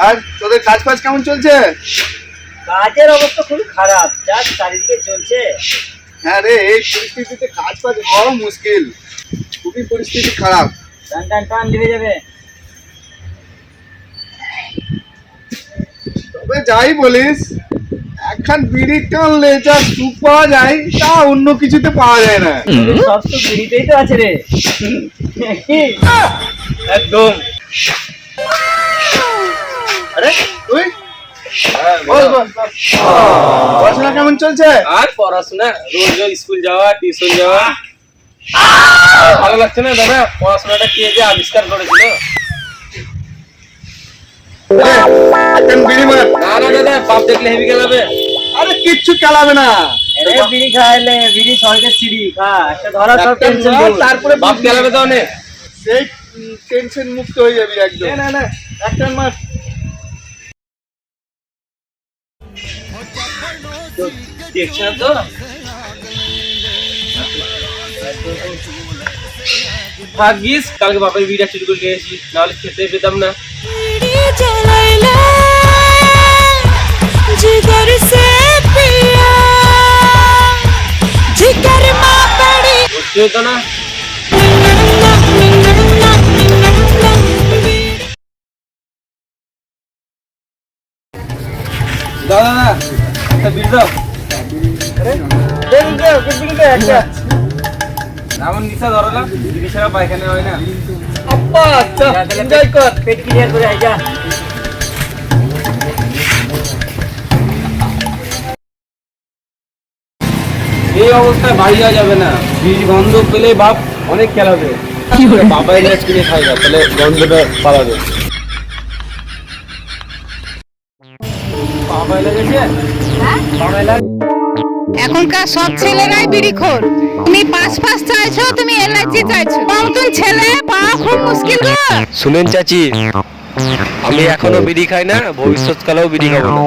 আর তোদের কাজ ফাজ কেমন চলছে? কাজের অবস্থা খুবই খারাপ, যা চারিদিকে চলছে। হ্যাঁ রে, এই পরিস্থিতিতে কাজ ফাজ হওয়া মুশকিল, খুবই পরিস্থিতি খারাপ। টান টান টান লেগে যাবে। তবে যাই বলিস, একখান বিড়ি টানলে যা সুখ পাওয়া যায় তা অন্য কিছুতে পাওয়া যায় না। সব তো বিড়িতেই তো আছে রে। কি একদম। আরে তুই বল বল, পড়াশোনা কেমন চলছে? আর পড়াশোনা, রোজ রোজ স্কুল যাওয়া, টিউশন যাওয়া, ভালো লাগছে না দাদা। পড়াশোনাটা কে যে আবিষ্কার করেছিল? একখান বিড়ি মার। না না দাদা, বাপ দেখলে হেভি গেলাবে। আরে কিচ্ছু চালাবে না, আরে বিড়ি খাইলে বিড়ি স্বর্গের সিঁড়ি, খা একটা ধরা সব টেনশন দূর। তারপরে বাপ গেলাবে তো অনেক। সেই টেনশন মুক্ত হয়ে যাবি একদম। না না, একখান মার। দেখছ না তো? ভাগ্যিস কালকে বাপের বিড়িটা চুরি করে নিয়ে এসেছি, নাহলে খেতে পেতাম না। বুঝতে হতো না। দাদা দাদা, একটা বিড়ি দাও। এমন নিশা ধরালাম, বিড়ি ছাড়া পায়খানা হয় না। আব্বা এনজয় কর, পেট ক্লিয়ার করে আয় যা। এই অবস্থায় বাড়ি যাওয়া যাবে না, বীজ গন্ধ পেলে বাপ অনেক খেলাবে। বাবা এলে কিনে খাই না, তাহলে গন্ধটা পালাবে। বাবা এলে গেছে, বাবা এলে। এখনকার সব ছেলেরাই বিড়িখোর। তুমি পাঁচ চাইছো, তুমি এলার্জি চাইছো। নতুন ছেলে পাওয়া খুব মুশকিল গো। শুনেন চাচি, আমি এখনো বিড়ি খাই না, ভবিষ্যৎকালেও বিড়ি খাবো না।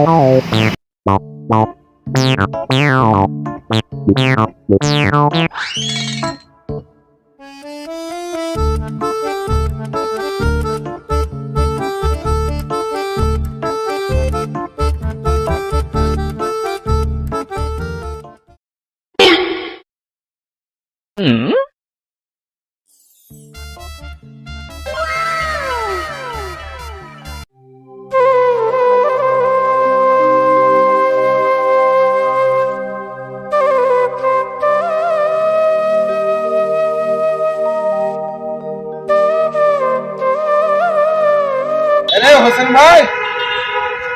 আরে হোসেন ভাই,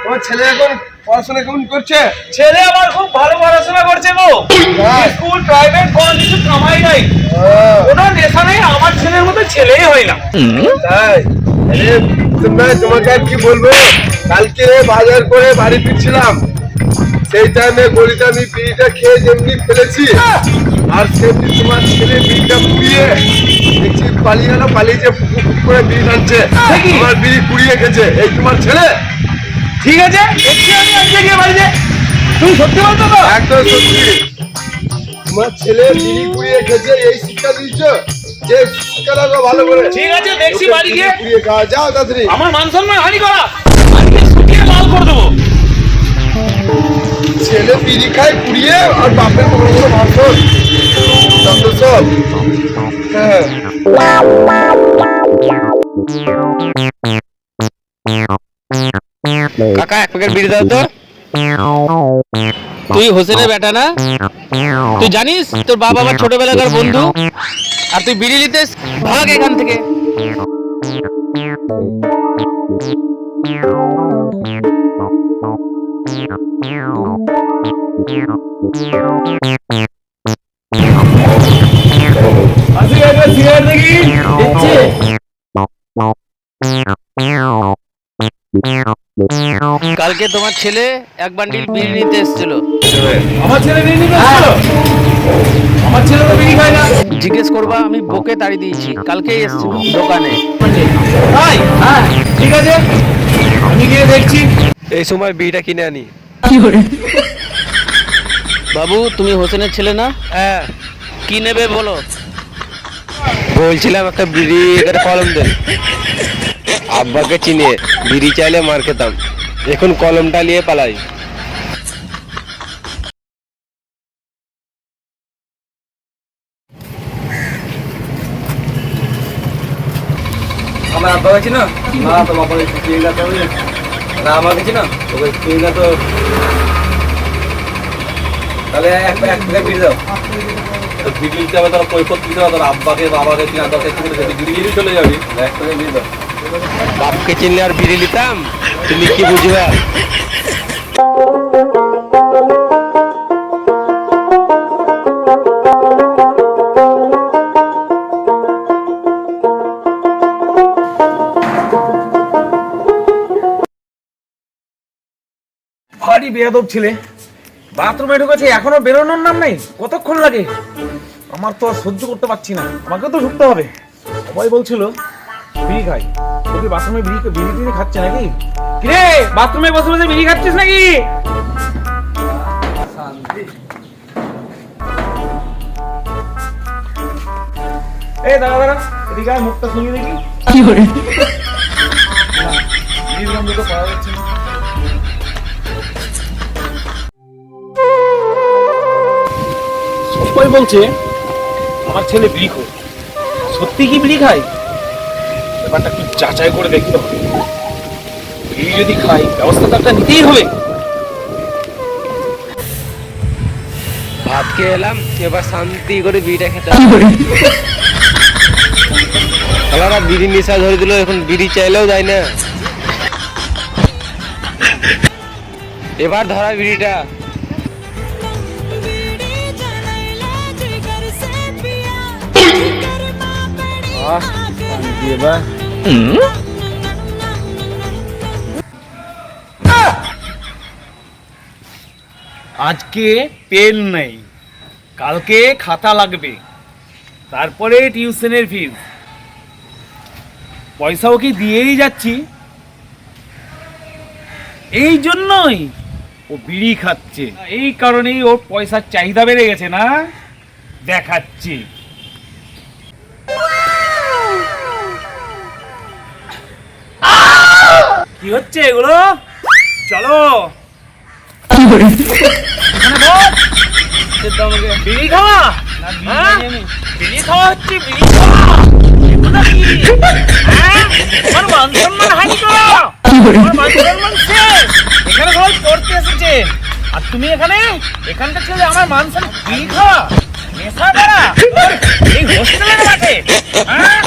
তোমার ছেলে এখন পড়াশোনা কেমন করছে? ছেলে আমার খুব ভালো পড়াশোনা করছে গো। স্কুল প্রাইভেট কোনো কিছু কামাই নাই, কোনো নেশা নেই। আমার ছেলের মতো ছেলেই হয় না। তাই? আরে হোসেন ভাই, তোমাকে আর কি বলবো, কালকে বাজার করে বাড়ি ফিরছিলাম, সেই টাইমে গলিতে আমি বিড়িটা খেয়ে যেমনি ফেলেছি, আর সেমনি তোমার ছেলে বিড়িটা পুড়িয়ে দেখছি পালিয়ে গেল, পালিয়েছে, ফুক ফুক করে বিড়ি টানছে, আমার বিড়ি পুড়িয়ে গেছে। এই তোমার ছেলে? ঠিক আছে, দেখছি আমি আজকে গিয়ে বাড়িতে। তুমি সত্যি বলছো তো? একদম সত্যি, তোমার ছেলে বিড়ি পুড়িয়ে খেয়েছে, এই শিক্ষা দিচ্ছ, যে শিক্ষাটা ভালো করে। ঠিক আছে, দেখছি বাড়ি গিয়ে। পুড়িয়ে খাওয়া, যাও তাড়াতাড়ি। আমার মান সম্মান হানি করা, আজকে শুকিয়ে লাল করে দেবো। ছেলে বিড়ি খায় পুড়িয়ে, আর বাপের বড় বড় ভাষণ যত সব। হ্যাঁ, কাকা এক প্যাকেট বিড়ি দাও তো। তুই হোসেনের বেটা না? তুই জানিস তোর বাবা আমার ছোটবেলাকার বন্ধু, আর তুই বিড়ি নিতে ভাগ এখান থেকে। আসি একবার সিগারেট দেখি দিচ্ছি। কালকে তোমার ছেলে এক বান্ডিল বিড়ি নিতে এসেছিল। আমার ছেলে নিয়ে নিতে আসলো? আমার ছেলে তো বিড়ি খায় না। জিজ্ঞেস করবা, আমি বকে তাড়ি দিয়েছি, কালকেই এসেছিল দোকানে। তাই? হ্যাঁ ঠিক আছে, আমি গিয়ে দেখছি। এই সময় বিড়িটা কিনে আনি। বাবু, তুমি হোসেনের ছেলে না? হ্যাঁ। কি নেবে বলো? বলছিলাম একটা বিড়ি, একটা কলম দেন। আব্বাকে চিনে বিড়ি চাইলে মার খেতাম, এখন কলমটা নিয়ে পালাই। আমার আব্বা গেছি না, না তো বাবা চিংড়াতে হবে না, আমার গেছি না ওকে চিংড়া তো, তাহলে এক প্যাকেট বিড়ি দাও। বিড়ি দিতে হবে, তোরা কৈফত দিতে হবে, তোর আব্বাকে বাবাকে চিনা দরকার বিড়ি চলে যাবি, এক প্যাকেট বিড়ি দাও। বাপকে চিনলে আর বিড়ি নিতাম, তুমি কি বুঝবা? ভারী বেয়াদব ছেলে, বাথরুমে ঢুকেছে এখনো বেরোনোর নাম নেই, কতক্ষণ লাগে? আমার তো আর সহ্য করতে পারছি না, আমাকে তো ঢুকতে হবে। সবাই বলছিল বিড়ি খাই, তুই বাথরুমে বিড়ি টিড়ি খাচ্ছে নাকি? কিরে বাথরুমে বসে বসে বিড়ি খাচ্ছিস নাকি? এই দাঁড়া দাঁড়া, এদিকে আয়, মুখটা শুনিয়ে দেখি। কি করে বিড়ির গন্ধ তো পাওয়া যাচ্ছে না। সবাই বলছে আমার ছেলে বিড়ি খায়, সত্যি কি বিড়ি খায়? ব্যাপারটা একটু যাচাই করে দেখতে হবে। বিড়ি যদি খাই, ব্যবস্থা তো একটা নিতেই হবে। ভাত খেয়ে এলাম, এবার শান্তি করে বিড়িটা খেতে হবে। শালারা বিড়ি নেশা ধরে দিল, এখন বিড়ি চাইলেও যায় না। এবার ধরা বিড়িটা। আজকে পেন নেই, কালকে খাতা লাগবে, তারপরে টিউশনের ফিস, পয়সাও কি দিয়েই যাচ্ছি। এই জন্যই ও বিড়ি খাচ্ছে, এই কারণেই ওর পয়সার চাহিদা বেড়ে গেছে না, দেখাচ্ছি। কি হচ্ছে এগুলো? চলো বিড়ি খাওয়া, হ্যাঁ? বিড়ি খাওয়া হচ্ছে, বিড়ি খাওয়া। এগুলো কি? হ্যাঁ? আমার মান সম্মান হানি তো, আমার মান সম্মান শেষ। এখানে সবাই পড়তে এসেছে আর তুমি এখানকার ছেলে আমার মান সম্মান বিড়ি খাওয়া, নেশা করা এই হোস্টেলের মাঠে, হ্যাঁ?